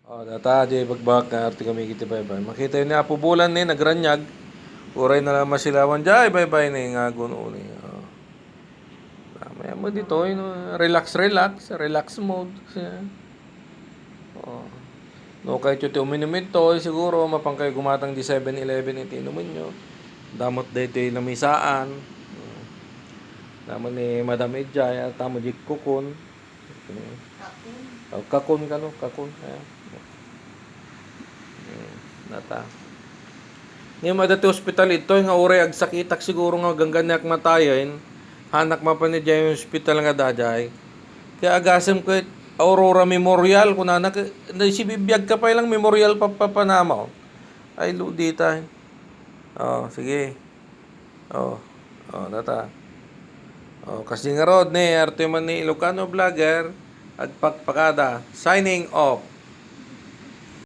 Data di bagbak na arti kami kiti bye-bye. Makita yun ni Apo Bulan ni nagranyag. Uray na lang masilawan jay bye-bye ni nga guno ni. Maya mo dito, relax, relax, relax mode. Oh. No, kahit yung uminumin to, siguro mapangkay gumatang di 7-Eleven iti inumin nyo. Damot dito yung lamisaan. Naman ni Madam Edjay, tamo di kukun. Kakun ka no, kakun. Ayan. Nata. Ngayon madati hospital ito, nga uray ag sakitak siguro nga gangganyak matayin. Hanak mapanidya yung hospital nga dajay. Kaya agasem ko Aurora Memorial kung nanak si bibiyag ka pa ilang memorial papanama. Ay ludita. Oh, sige. Oh. Oh, data. Oh, kasi nga rod ni Arte man ni Ilocano vlogger at pagpakada signing off.